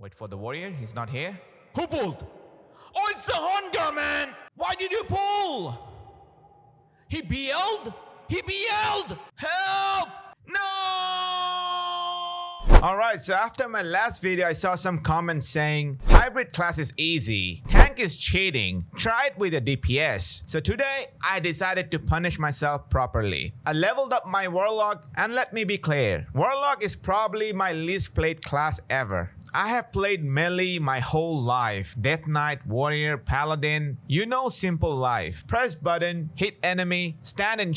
Wait for the warrior. He's not here. Who pulled? Oh, it's the hunter, man. Why did you pull? He BL'd? He BL'd! Help! No! Alright, so after my last video, I saw some comments saying, hybrid class is easy, tank is cheating, try it with a DPS. So today, I decided to punish myself properly. I leveled up my Warlock, and let me be clear, Warlock is probably my least played class ever. I have played melee my whole life. Death Knight, Warrior, Paladin. You know simple life. Press button, hit enemy, stand and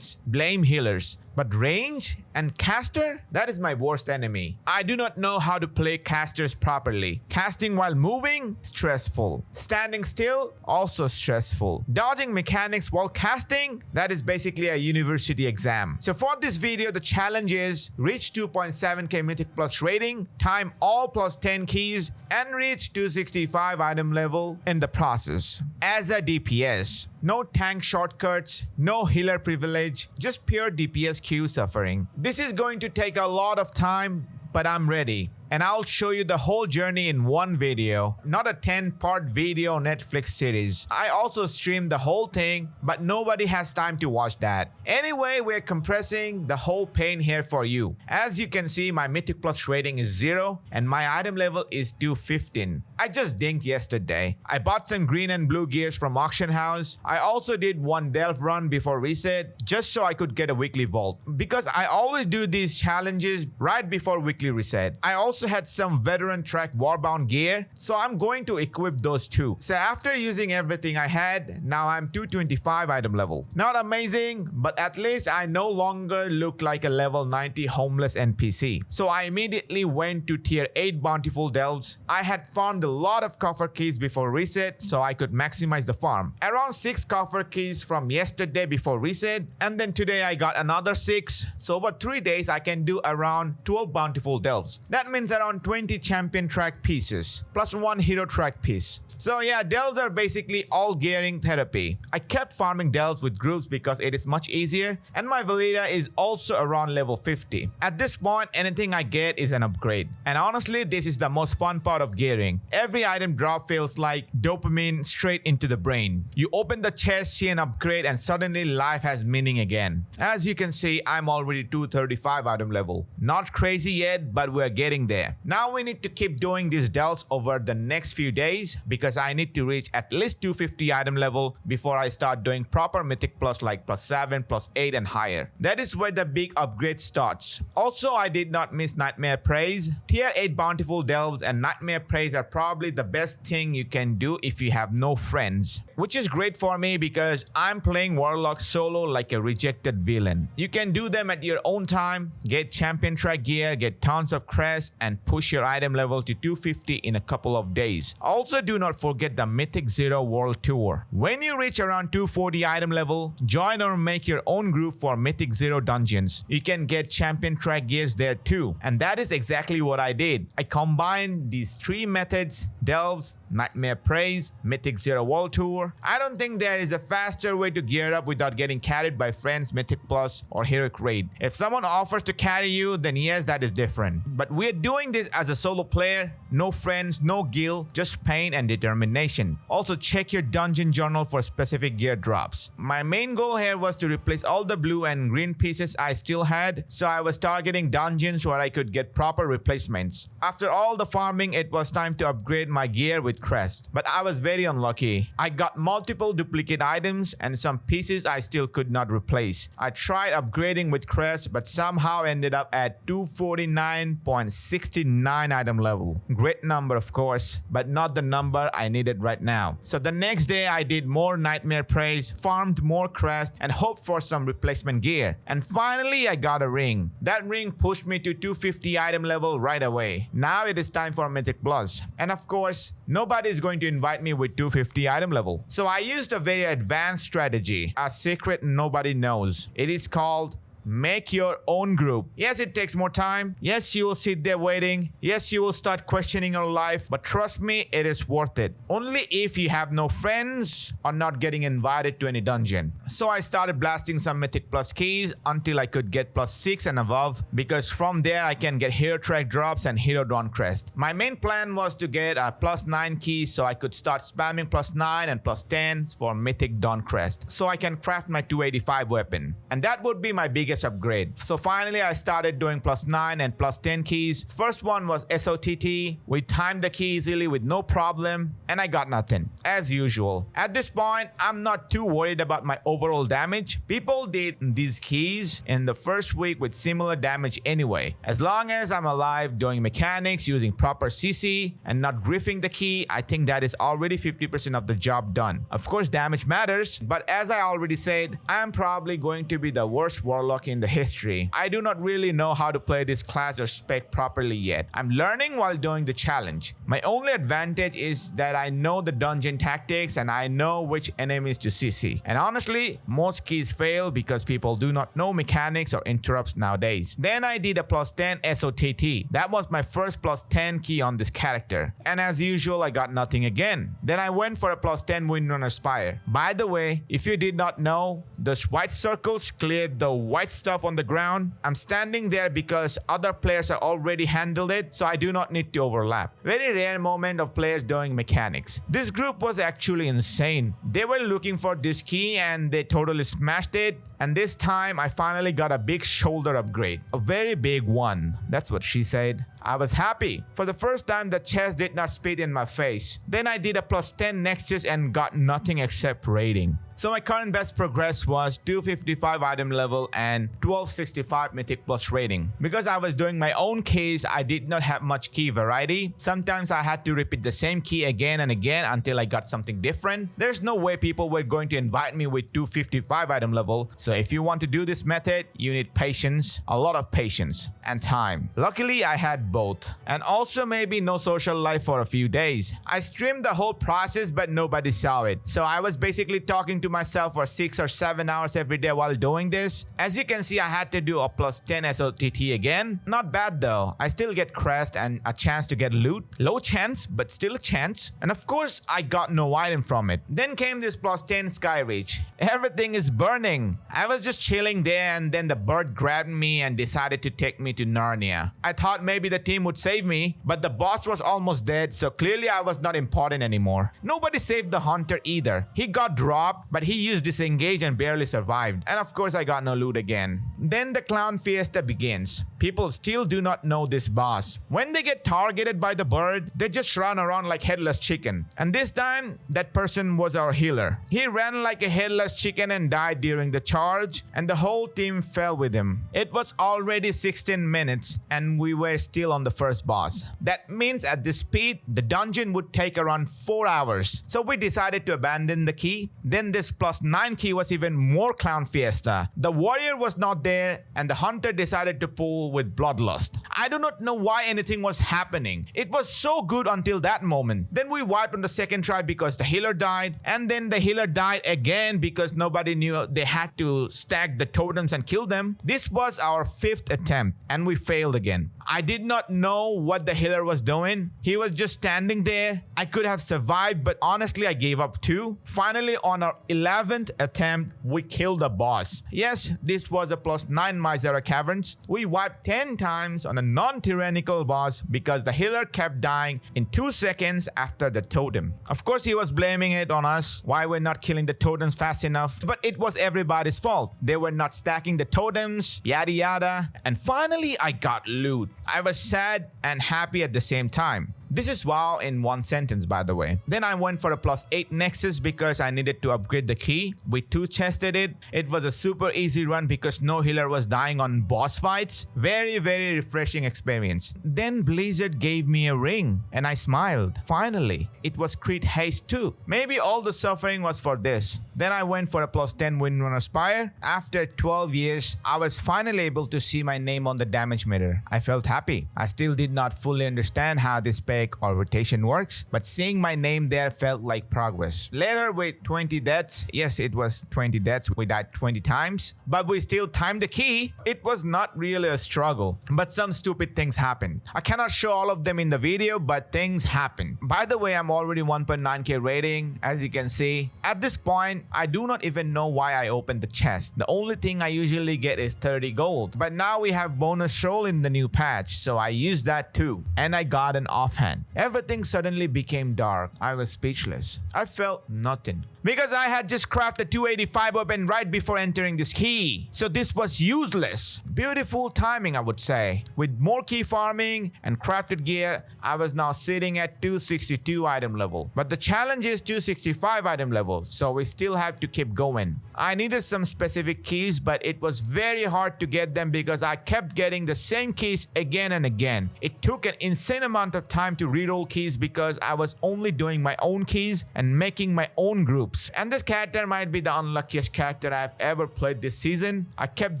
blame healers. But range and caster? That is my worst enemy. I do not know how to play casters properly. Casting while moving? Stressful. Standing still? Also stressful. Dodging mechanics while casting? That is basically a university exam. So for this video, the challenge is reach 2.7k Mythic Plus rating, time all plus 10 keys, and reach 265 item level in the process. As a DPS, no tank shortcuts, no healer privilege, just pure DPS queue suffering. This is going to take a lot of time, but I'm ready. And I'll show you the whole journey in one video, not a 10-part video Netflix series. I also streamed the whole thing, but nobody has time to watch that. Anyway, we're compressing the whole pain here for you. As you can see, my Mythic Plus rating is 0 and my item level is 215. I just dinked yesterday. I bought some green and blue gears from auction house. I also did one delve run before reset just so I could get a weekly vault. Because I always do these challenges right before weekly reset. I also had some veteran track warbound gear, so I'm going to equip those too. So after using everything I had, now I'm 225 item level. Not amazing, but at least I no longer look like a level 90 homeless NPC. So I immediately went to tier 8 bountiful delves. I had farmed a lot of coffer keys before reset, so I could maximize the farm. Around 6 coffer keys from yesterday before reset, and then today I got another 6. So over 3 days I can do around 12 bountiful delves. That means around 20 champion track pieces plus 1 hero track piece. So yeah, delves are basically all gearing therapy. I kept farming delves with groups because it is much easier, and my Valida is also around level 50. At this point, anything I get is an upgrade. And honestly, this is the most fun part of gearing. Every item drop feels like dopamine straight into the brain. You open the chest, see an upgrade, and suddenly life has meaning again. As you can see, I'm already 235 item level. Not crazy yet, but we're getting there. Now we need to keep doing these delves over the next few days because I need to reach at least 250 item level before I start doing proper Mythic Plus like plus 7, plus 8 and higher. That is where the big upgrade starts. Also, I did not miss Nightmare Praise. Tier 8 bountiful delves and Nightmare Praise are probably the best thing you can do if you have no friends. Which is great for me because I'm playing Warlock solo like a rejected villain. You can do them at your own time, get champion track gear, get tons of crests, and push your item level to 250 in a couple of days. Also, do not forget the Mythic Zero World Tour. When you reach around 240 item level, join or make your own group for Mythic Zero dungeons. You can get champion track gears there too. And that is exactly what I did. I combined these 3 methods, delves, Nightmare Praise, Mythic Zero World Tour. I don't think there is a faster way to gear up without getting carried by friends, Mythic Plus, or Heroic Raid. If someone offers to carry you, then yes, that is different. But we're doing this as a solo player, no friends, no guild, just pain and determination. Also, check your dungeon journal for specific gear drops. My main goal here was to replace all the blue and green pieces I still had, so I was targeting dungeons where I could get proper replacements. After all the farming, it was time to upgrade my gear with crest. But I was very unlucky. I got multiple duplicate items and some pieces I still could not replace. I tried upgrading with crest, but somehow ended up at 249.69 item level. Great number, of course, but not the number I needed right now. So the next day I did more Nightmare Praise, farmed more crest, and hoped for some replacement gear. And finally I got a ring. That ring pushed me to 250 item level right away. Now it is time for Mythic Plus. And of course, nobody is going to invite me with 250 item level. So I used a very advanced strategy, a secret nobody knows. It is called Make your own group. Yes, it takes more time. Yes, you will sit there waiting. Yes, you will start questioning your life. But trust me, it is worth it. Only if you have no friends or not getting invited to any dungeon. So I started blasting some Mythic Plus keys until I could get plus 6 and above, because from there I can get hero track drops and hero dawn crest. My main plan was to get a plus 9 keys so I could start spamming plus 9 and plus 10 for Mythic dawn crest, so I can craft my 285 weapon, and that would be my biggest upgrade. So finally I started doing plus 9 and plus 10 keys. First one was SOTT. We timed the key easily with no problem, and I got nothing as usual. At this point I'm not too worried about my overall damage. People did these keys in the first week with similar damage anyway. As long as I'm alive doing mechanics using proper CC and not griffing the key, I think that is already 50% of the job done. Of course damage matters, but as I already said, I am probably going to be the worst warlock in the history. I do not really know how to play this class or spec properly yet. I'm learning while doing the challenge. My only advantage is that I know the dungeon tactics and I know which enemies to CC. And honestly, most keys fail because people do not know mechanics or interrupts nowadays. Then I did a plus 10 SOTT. That was my first plus 10 key on this character. And as usual, I got nothing again. Then I went for a plus 10 Windrunner Spire. By the way, if you did not know, those white circles cleared the white stuff on the ground. I'm standing there because other players have already handled it, so I do not need to overlap. Very rare moment of players doing mechanics. This group was actually insane. They were looking for this key and they totally smashed it. And this time I finally got a big shoulder upgrade. A very big one. That's what she said. I was happy. For the first time, the chest did not spit in my face. Then I did a plus 10 Nexus and got nothing except rating. So my current best progress was 255 item level and 1265 Mythic Plus rating. Because I was doing my own keys, I did not have much key variety. Sometimes I had to repeat the same key again and again until I got something different. There's no way people were going to invite me with 255 item level. So if you want to do this method, you need patience, a lot of patience and time. Luckily, I had both. And also maybe no social life for a few days. I streamed the whole process, but nobody saw it. So I was basically talking to myself for 6 or 7 hours every day while doing this. As you can see, I had to do a plus 10 SOTT again. Not bad though. I still get crest and a chance to get loot. Low chance, but still a chance. And of course, I got no item from it. Then came this plus 10 Sky Reach. Everything is burning. I was just chilling there and then the bird grabbed me and decided to take me to Narnia. I thought maybe the team would save me, but the boss was almost dead, so clearly I was not important anymore. Nobody saved the hunter either. He got dropped, but he used disengage and barely survived. And of course I got no loot again. Then the clown fiesta begins. People still do not know this boss. When they get targeted by the bird, they just run around like headless chicken. And this time, that person was our healer. He ran like a headless chicken and died during the charge, and the whole team fell with him. It was already 16 minutes, and we were still on the first boss. That means at this speed, the dungeon would take around 4 hours. So we decided to abandon the key. Then this plus 9 key was even more clown fiesta. The warrior was not there, and the hunter decided to pull with bloodlust. I do not know why anything was happening. It was so good until that moment. Then we wiped on the second try because the healer died, and then the healer died again because nobody knew they had to stack the totems and kill them. This was our 5th attempt, and we failed again. I did not know what the healer was doing. He was just standing there. I could have survived, but honestly I gave up too. Finally, on our 11th attempt, we killed the boss. Yes, this was a plus 9 Myzera Caverns. We wiped 10 times on a non-tyrannical boss because the healer kept dying in 2 seconds after the totem. Of course, he was blaming it on us, why we're not killing the totems fast enough. But it was everybody's fault. They were not stacking the totems, yada yada. And finally, I got loot. I was sad and happy at the same time. This is WoW in one sentence, by the way. Then I went for a plus 8 Nexus because I needed to upgrade the key. We 2-chested it. It was a super easy run because no healer was dying on boss fights. Very, very refreshing experience. Then Blizzard gave me a ring and I smiled. Finally, it was Crit Haste 2. Maybe all the suffering was for this. Then I went for a plus 10 Windrunner Spire. After 12 years, I was finally able to see my name on the damage meter. I felt happy. I still did not fully understand how this spec or rotation works, but seeing my name there felt like progress. Later with 20 deaths, yes, it was 20 deaths, we died 20 times, but we still timed the key. It was not really a struggle, but some stupid things happened. I cannot show all of them in the video, but things happened. By the way, I'm already 1.9k rating, as you can see. At this point, I do not even know why I opened the chest. The only thing I usually get is 30 gold, but now we have bonus roll in the new patch, so I used that too. And I got an offhand. Everything suddenly became dark. I was speechless. I felt nothing, because I had just crafted 285 weapon right before entering this key. So this was useless. Beautiful timing, I would say. With more key farming and crafted gear, I was now sitting at 262 item level. But the challenge is 265 item level, so we still have to keep going. I needed some specific keys, but it was very hard to get them because I kept getting the same keys again and again. It took an insane amount of time to reroll keys because I was only doing my own keys and making my own groups. And this character might be the unluckiest character I've ever played this season. I kept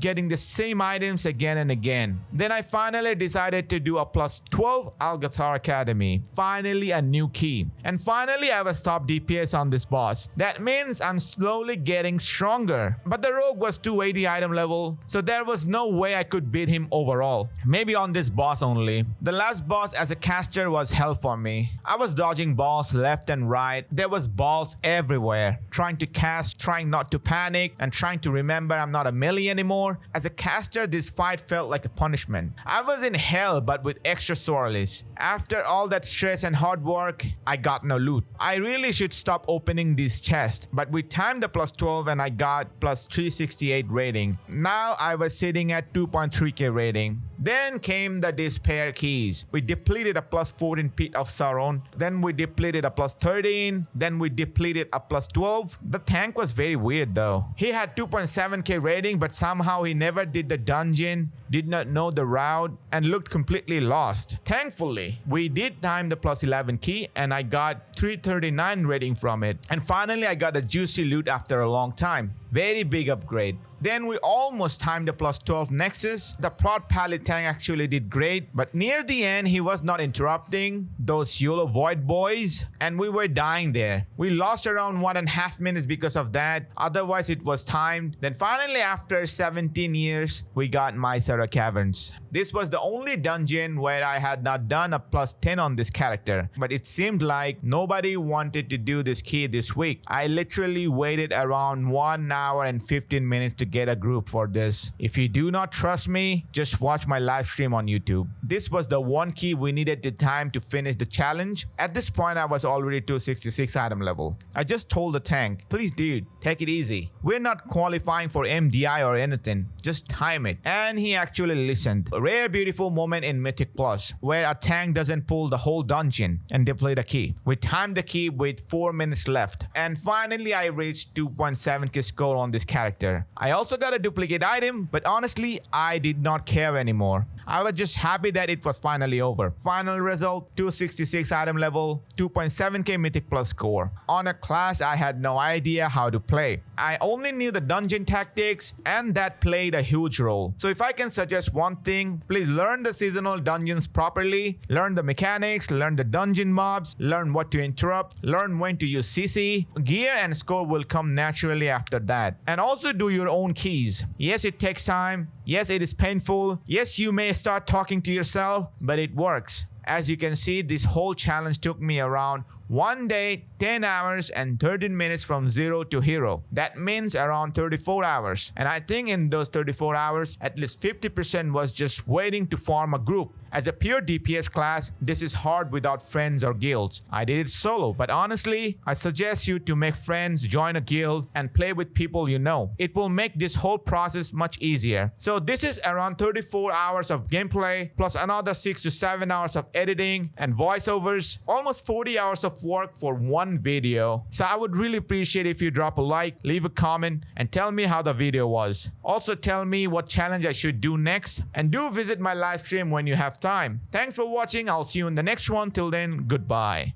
getting the same items again and again. Then I finally decided to do a plus 12 Algathar Academy. Finally a new key. And finally I was top DPS on this boss. That means I'm slowly getting stronger. But the rogue was 280 item level, so there was no way I could beat him overall. Maybe on this boss only. The last boss as a caster was hell for me. I was dodging balls left and right. There was balls everywhere. Trying to cast, trying not to panic, and trying to remember I'm not a melee anymore. As a caster, this fight felt like a punishment. I was in hell, but with extra soreless. After all that stress and hard work, I got no loot. I really should stop opening these chests, but we timed the plus 12 and I got plus 368 rating. Now I was sitting at 2.3k rating. Then came the despair keys. We depleted a plus 14 Pit of Sauron. Then we depleted a plus 13. Then we depleted a plus 12. The tank was very weird though. He had 2.7k rating, but somehow he never did the dungeon, did not know the route, and looked completely lost. Thankfully, we did time the plus 11 key and I got 339 rating from it. And finally, I got a juicy loot after a long time. Very big upgrade. Then we almost timed the plus 12 Nexus. The prod pallet tank actually did great, but near the end he was not interrupting those YOLO void boys and we were dying there. We lost around 1.5 minutes because of that. Otherwise it was timed. Then finally after 17 years we got Mythic Caverns. This was the only dungeon where I had not done a plus 10 on this character, but it seemed like nobody wanted to do this key this week. I literally waited around 1 hour and 15 minutes to get a group for this. If you do not trust me, just watch my live stream on YouTube. This was the one key we needed the time to finish the challenge. At this point I was already 266 item level. I just told the tank, please dude, take it easy. We're not qualifying for MDI or anything, just time it. And he actually listened. A rare beautiful moment in Mythic Plus where a tank doesn't pull the whole dungeon and deploy the key. We timed the key with 4 minutes left. And finally I reached 2.7k score on this character. I also got a duplicate item, but honestly I did not care anymore. I was just happy that it was finally over. Final result, 266 item level, 2.7k Mythic Plus score. On a class I had no idea how to play. I only knew the dungeon tactics and that played a huge role. So if I can suggest one thing, please learn the seasonal dungeons properly, learn the mechanics, learn the dungeon mobs, learn what to interrupt, learn when to use CC. Gear and score will come naturally after that. And also do your own keys. Yes, it takes time. Yes, it is painful. Yes, you may start talking to yourself, but it works. As you can see, this whole challenge took me around 1 day, 10 hours and 13 minutes from 0 to hero. That means around 34 hours. And I think in those 34 hours, at least 50% was just waiting to form a group. As a pure DPS class, this is hard without friends or guilds. I did it solo, but honestly, I suggest you to make friends, join a guild, and play with people you know. It will make this whole process much easier. So this is around 34 hours of gameplay, plus another 6 to 7 hours of editing and voiceovers, almost 40 hours of work for one video. So I would really appreciate if you drop a like, leave a comment, and tell me how the video was. Also tell me what challenge I should do next, and do visit my live stream when you have time. Thanks for watching. I'll see you in the next one. Till then, goodbye.